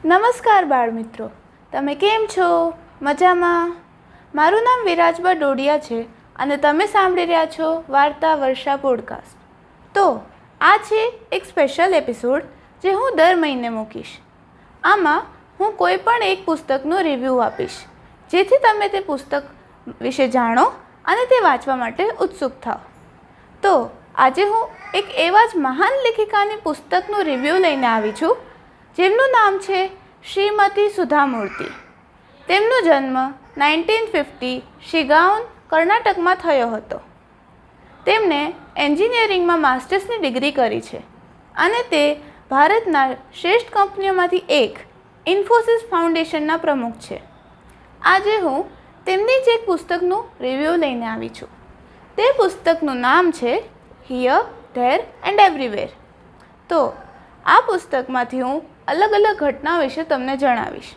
નમસ્કાર બાળ મિત્રો, તમે કેમ છો? મજામાં? મારું નામ વિરાજબા ડોડિયા છે અને તમે સાંભળી રહ્યા છો વાર્તા વર્ષા પોડકાસ્ટ. તો આ છે એક સ્પેશિયલ એપિસોડ જે હું દર મહિને મૂકીશ. આમાં હું કોઈ પણ એક પુસ્તકનો રિવ્યૂ આપીશ, જેથી તમે તે પુસ્તક વિશે જાણો અને તે વાંચવા માટે ઉત્સુક થાઓ. તો આજે હું એક એવા જ મહાન લેખિકાની પુસ્તકનું રિવ્યૂ લઈને આવી છું, જેમનું નામ છે શ્રીમતી સુધા મૂર્તિ. તેમનો જન્મ 1950 શિગાઉન, કર્ણાટકમાં થયો હતો. તેમણે એન્જિનિયરિંગમાં માસ્ટર્સની ડિગ્રી કરી છે અને તે ભારતના શ્રેષ્ઠ કંપનીઓમાંથી એક ઇન્ફોસિસ ફાઉન્ડેશનના પ્રમુખ છે. આજે હું તેમની જ એક પુસ્તકનું રિવ્યૂ લઈને આવી છું. તે પુસ્તકનું નામ છે હિયર, ધેર એન્ડ એવરીવેર. તો આ પુસ્તકમાંથી હું અલગ અલગ ઘટનાઓ વિશે તમને જણાવીશ.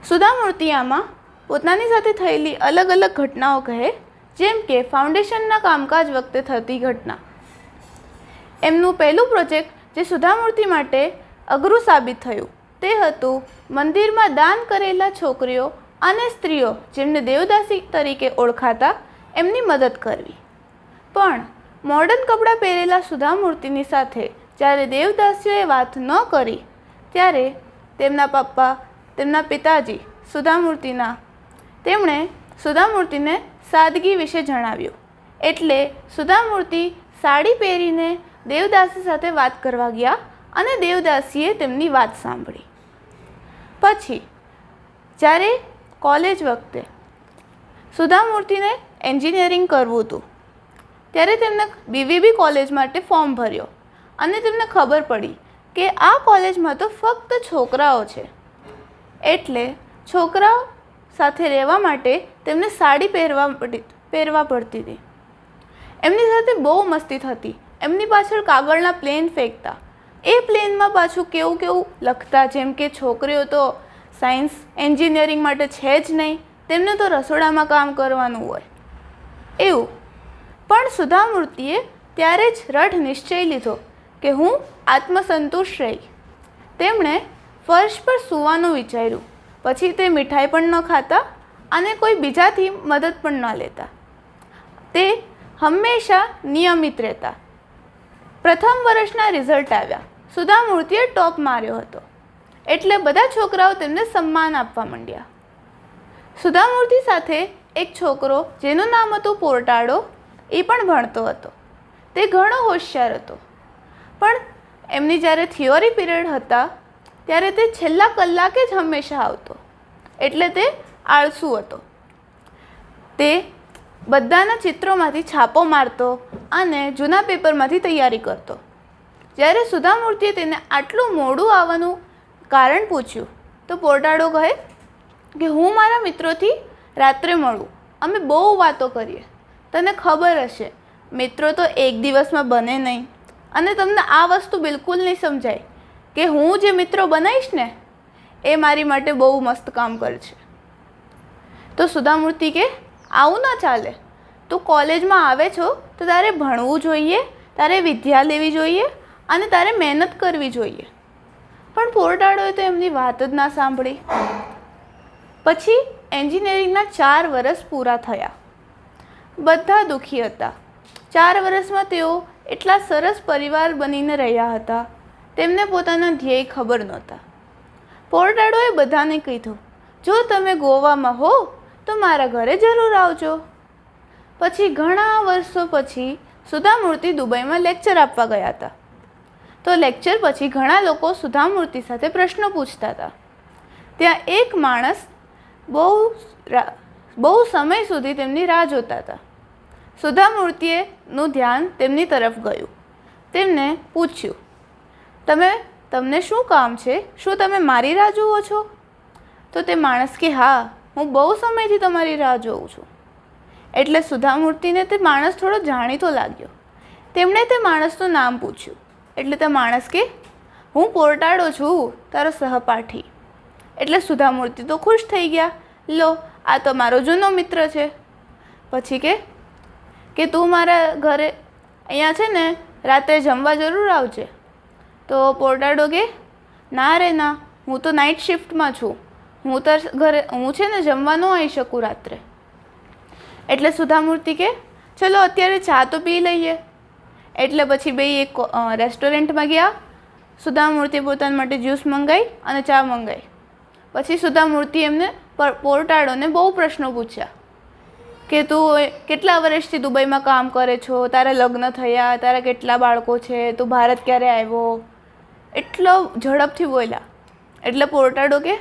સુધા મૂર્તિ આમાં પોતાની સાથે થયેલી અલગ અલગ ઘટનાઓ કહે, જેમ કે ફાઉન્ડેશનના કામકાજ વખતે થતી ઘટના. એમનું પહેલું પ્રોજેક્ટ જે સુધા મૂર્તિ માટે અઘરું સાબિત થયું તે હતું મંદિરમાં દાન કરેલા છોકરીઓ અને સ્ત્રીઓ જેમને દેવદાસી તરીકે ઓળખાતા એમની મદદ કરવી. પણ મોડર્ન કપડાં પહેરેલા સુધા મૂર્તિની સાથે જ્યારે દેવદાસીઓએ વાત ન કરી ત્યારે તેમના પિતાજી તેમણે સુધા મૂર્તિને સાદગી વિશે જણાવ્યું. એટલે સુધા મૂર્તિ સાડી પહેરીને દેવદાસી સાથે વાત કરવા ગયા અને દેવદાસીએ તેમની વાત સાંભળી. પછી જ્યારે કોલેજ વખતે સુધા મૂર્તિને એન્જિનિયરિંગ કરવું હતું ત્યારે તેમણે BVB કોલેજ માટે ફોર્મ ભર્યો અને તેમને ખબર પડી કે આ કોલેજમાં તો ફક્ત છોકરાઓ છે, એટલે છોકરાઓ સાથે રહેવા માટે તેમને સાડી પહેરવા પડતી હતી. એમની સાથે બહુ મસ્તી થતી. એમની પાછળ કાગળના પ્લેન ફેંકતા, એ પ્લેનમાં પાછું કેવું લખતા, જેમ કે છોકરીઓ તો સાયન્સ એન્જિનિયરિંગ માટે છે જ નહીં, તેમને તો રસોડામાં કામ કરવાનું હોય એવું. પણ સુધા મૂર્તિએ ત્યારે જ રઢ નિશ્ચય લીધો કે હું આત્મસંતુષ્ટ રહી. તેમણે ફર્શ પર સૂવાનું વિચાર્યું. પછી તે મીઠાઈ પણ ન ખાતા અને કોઈ બીજાથી મદદ પણ ન લેતા. તે હંમેશા નિયમિત રહેતા. પ્રથમ વર્ષના રિઝલ્ટ આવ્યા. સુધા મૂર્તિએ ટોપ માર્યો હતો, એટલે બધા છોકરાઓ તેમને સન્માન આપવા માંડ્યા. સુધા મૂર્તિ સાથે એક છોકરો જેનું નામ હતું પોર્ટાડો, એ પણ ભણતો હતો. તે ઘણો હોશિયાર હતો, પણ એમની જ્યારે થિયોરી પીરિયડ હતા ત્યારે તે છેલ્લા કલાકે જ હંમેશા આવતો, એટલે તે આળસુ હતો. તે બધાના ચિત્રોમાંથી છાપો મારતો અને જૂના પેપરમાંથી તૈયારી કરતો. જ્યારે સુધા મૂર્તિએ તેને આટલું મોડું આવવાનું કારણ પૂછ્યું તો પોર્ટાડો કહે કે હું મારા મિત્રોથી રાત્રે મળું, અમે બહુ વાતો કરીએ. તને ખબર હશે, મિત્રો તો એક દિવસમાં બને નહીં અને તમને આ વસ્તુ બિલકુલ નહીં સમજાય કે હું જે મિત્રો બનાવીશ ને એ મારી માટે બહુ મસ્ત કામ કરશે. તો સુધા મૂર્તિ કે આવું ના ચાલે. તું કોલેજમાં આવે છો તો તારે ભણવું જોઈએ, તારે વિદ્યા લેવી જોઈએ અને તારે મહેનત કરવી જોઈએ. પણ પોર્ટાડોએ તો એમની વાત જ ના સાંભળી. પછી એન્જિનિયરિંગના 4 વર્ષ પૂરા થયા. બધા દુઃખી હતા. 4 વર્ષમાં તેઓ એટલા સરસ પરિવાર બનીને રહ્યા હતા. તેમને પોતાના ધ્યેય ખબર નહોતા. પોર્ટાડોએ બધાને કીધું, જો તમે ગોવામાં હો તો મારા ઘરે જરૂર આવજો. પછી ઘણા વર્ષો પછી સુધા મૂર્તિ દુબઈમાં લેક્ચર આપવા ગયા હતા. તો લેક્ચર પછી ઘણા લોકો સુધા મૂર્તિ સાથે પ્રશ્નો પૂછતા હતા. ત્યાં એક માણસ બહુ સમય સુધી તેમની રાહ જોતા હતા. સુધા મૂર્તિનું ધ્યાન તેમની તરફ ગયું. તેમને પૂછ્યું, તમને શું કામ છે? શું તમે મારી રાહ જુઓ છો? તો તે માણસ કે હા, હું બહુ સમયથી તમારી રાહ જોઉં છું. એટલે સુધા મૂર્તિને તે માણસ થોડો જાણીતો લાગ્યો. તેમણે તે માણસનું નામ પૂછ્યું. એટલે તે માણસ કે હું પોર્ટાડો છું, તારો સહપાઠી. એટલે સુધા મૂર્તિ તો ખુશ થઈ ગયા. લો, આ તો મારો જૂનો મિત્ર છે. પછી કે તું મારા ઘરે અહીંયા છે ને રાત્રે જમવા જરૂર આવજે. તો પોર્ટાડો કે ના રે ના, હું તો નાઇટ શિફ્ટમાં છું, હું છે ને જમવા ન આવી શકું રાત્રે. એટલે સુધામૂર્તિ કે ચલો અત્યારે ચા તો પી લઈએ. એટલે પછી બે એક રેસ્ટોરન્ટમાં ગયા. સુધામૂર્તિ પોતાના માટે જ્યુસ મંગાવી અને ચા મંગાવી. પછી સુધામૂર્તિ એમને પોર્ટાડોને બહુ પ્રશ્નો પૂછ્યા કે તું કેટલા વર્ષથી દુબઈમાં કામ કરે છો, તારા લગ્ન થયા, તારા કેટલા બાળકો છે, તું ભારત ક્યારે આવ્યો, એટલો ઝડપથી બોલ્યા. એટલે પોર્ટાડો કે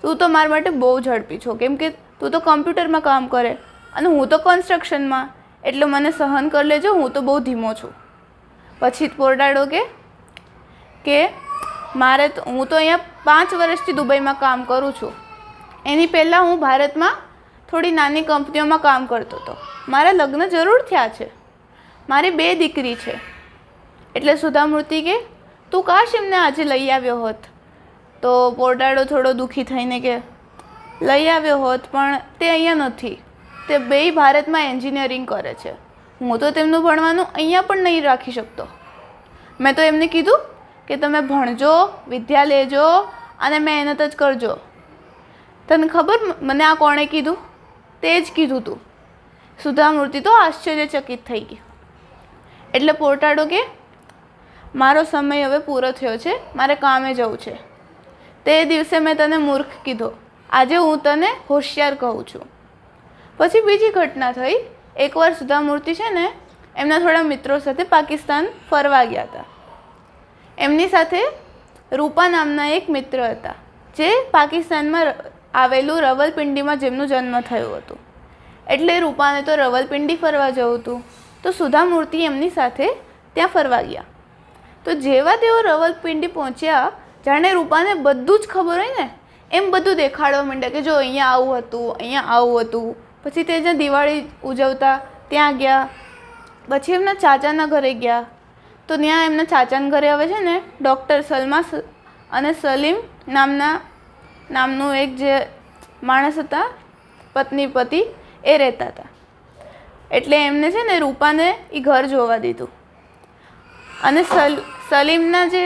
તું તો મારા માટે બહુ ઝડપી છો, કેમ કે તું તો કમ્પ્યુટરમાં કામ કરે અને હું તો કન્સ્ટ્રક્શનમાં, એટલે મને સહન કરી લેજો, હું તો બહુ ધીમો છું. પછી પોર્ટાડો કે હું તો અહીંયા 5 વર્ષથી દુબઈમાં કામ કરું છું. એની પહેલાં હું ભારતમાં થોડી નાની કંપનીઓમાં કામ કરતો હતો. મારા લગ્ન જરૂર થયા છે, મારી 2 દીકરી છે. એટલે સુધામૂર્તિ કે તું કાશ એમને આજે લઈ આવ્યો હોત. તો પોર્ટાડો થોડો દુઃખી થઈને કે લઈ આવ્યો હોત, પણ તે અહીંયા નથી, તે 2 ભારતમાં એન્જિનિયરિંગ કરે છે. હું તો તેમનું ભણવાનું અહીંયા પણ નહીં રાખી શકતો. મેં તો એમને કીધું કે તમે ભણજો, વિદ્યા લેજો અને મહેનત જ કરજો. તને ખબર મને આ કોણે કીધું? તે જ કીધું તું. સુધામૂર્તિ તો આશ્ચર્યચકિત થઈ ગઈ. એટલે પોર્ટાડો કે મારો સમય હવે પૂરો થયો છે, મારે કામે જવું છે. તે દિવસે મેં તને મૂર્ખ કીધો, આજે હું તને હોશિયાર કહું છું. પછી બીજી ઘટના થઈ. એકવાર સુધામૂર્તિ છે ને એમના થોડા મિત્રો સાથે પાકિસ્તાન ફરવા ગયા હતા. એમની સાથે રૂપા નામના એક મિત્ર હતા, જે પાકિસ્તાનમાં આવેલું રવલપિંડીમાં જેમનું જન્મ થયું હતું. એટલે રૂપાને તો રવલપિંડી ફરવા જવું હતું. તો સુધામૂર્તિ એમની સાથે ત્યાં ફરવા ગયા. તો જેવા તેઓ રવલપિંડી પહોંચ્યા, જાણે રૂપાને બધું જ ખબર હોય ને એમ બધું દેખાડવા માંડ્યા કે જો અહીંયા આવું હતું, અહીંયા આવું હતું. પછી તે જ્યાં દિવાળી ઉજવતા ત્યાં ગયા. પછી એમના ચાચાના ઘરે ગયા. તો ત્યાં એમના ચાચાના ઘરે હવે છે ને ડૉક્ટર સલમા અને સલીમ નામનું એક જે માણસ હતા, પતિ એ રહેતા હતા. એટલે એમને છે ને રૂપાને એ ઘર જોવા દીધું. અને સલીમના જે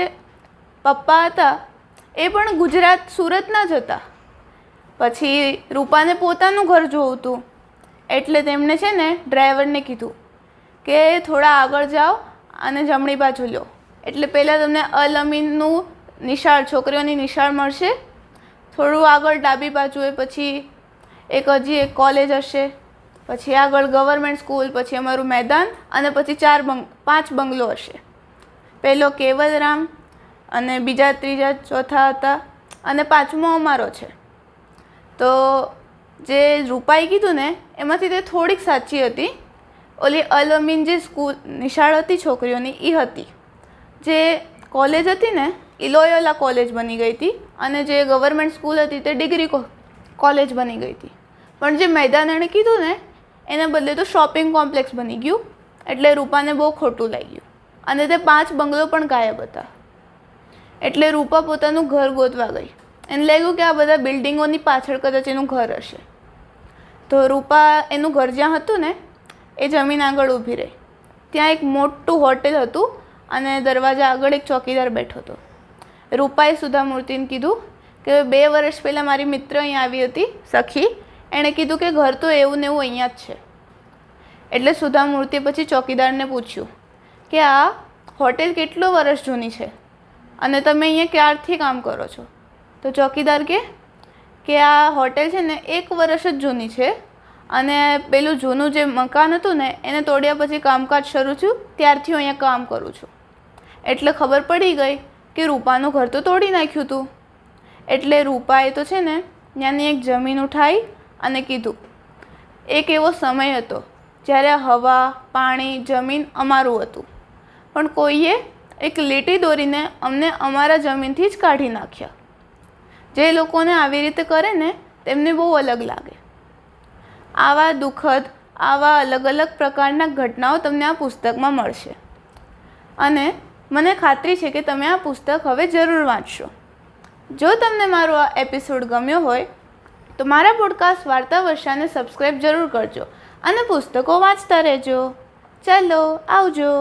પપ્પા હતા એ પણ ગુજરાત સુરતના જ હતા. પછી રૂપાને પોતાનું ઘર જોવું હતું. એટલે તેમણે છે ને ડ્રાઈવરને કીધું કે થોડા આગળ જાઓ અને જમણી બાજુ લો, એટલે પહેલાં તમને અલ અમીનનું નિશાળ, છોકરીઓની નિશાળ મળશે. થોડું આગળ ડાબી બાજુએ પછી હજી એક કોલેજ હશે, પછી આગળ ગવર્મેન્ટ સ્કૂલ, પછી અમારું મેદાન અને પછી 5 બંગલો હશે. પહેલો કેવલરામ અને બીજા 3જા 4થા હતા અને 5મો અમારો છે. તો જે રૂપાએ કીધું ને એમાંથી તે થોડીક સાચી હતી. ઓલી અલ અમીન જે સ્કૂલ નિશાળ હતી છોકરીઓની એ હતી. જે કોલેજ હતી ને એ લોયોલા કોલેજ બની ગઈ હતી અને જે ગવર્મેન્ટ સ્કૂલ હતી તે ડિગ્રી કોલેજ બની ગઈ હતી. પણ જે મેદાન એણે કીધું ને એને બદલે તો શોપિંગ કોમ્પ્લેક્સ બની ગયું. એટલે રૂપાને બહુ ખોટું લાગ્યું અને તે 5 બંગલો પણ ગાયબ હતા. એટલે રૂપા પોતાનું ઘર ગોતવા ગઈ. એને લાગ્યું કે આ બધા બિલ્ડિંગોની પાછળ કદાચ એનું ઘર હશે. તો રૂપા એનું ઘર જ્યાં હતું ને એ જમીન આગળ ઊભી રહી. ત્યાં એક મોટું હોટેલ હતું અને દરવાજા આગળ એક ચોકીદાર બેઠો હતો. રૂપાએ સુધામૂર્તિને કીધું કે 2 વર્ષ પહેલાં મારી મિત્ર અહીં આવી હતી, સખી. એણે કીધું કે ઘર તો એવું ને એવું અહીંયા જ છે. એટલે સુધામૂર્તિએ પછી ચોકીદારને પૂછ્યું કે આ હોટેલ કેટલો વર્ષ જૂની છે અને તમે અહીંયા ક્યારથી કામ કરો છો? તો ચોકીદાર કે આ હોટેલ છે ને 1 વર્ષ જ જૂની છે અને પેલું જૂનું જે મકાન હતું ને એને તોડ્યા પછી કામકાજ શરૂ થયું, ત્યારથી હું અહીંયા કામ કરું છું. એટલે ખબર પડી ગઈ કે રૂપાનું ઘર તો તોડી નાખ્યું હતું. એટલે રૂપાએ તો છે ને ત્યાંની એક જમીન ઉઠાવી અને કીધું એક એવો સમય હતો જ્યારે હવા, પાણી, જમીન અમારું હતું, પણ કોઈએ એક લીટી દોરીને અમને અમારા જમીનથી જ કાઢી નાખ્યા. જે લોકોને આવી રીતે કરે ને તેમને બહુ અલગ લાગે. આવા દુઃખદ, આવા અલગ અલગ પ્રકારના ઘટનાઓ તમને આ પુસ્તકમાં મળશે અને મને ખાતરી છે કે તમે આ પુસ્તક હવે જરૂર વાંચશો. જો તમને મારો આ એપિસોડ ગમ્યો હોય તો મારા પોડકાસ્ટ વાર્તા વર્ષાને સબસ્ક્રાઈબ જરૂર કરજો અને પુસ્તકો વાંચતા રહેજો. ચાલો, આવજો.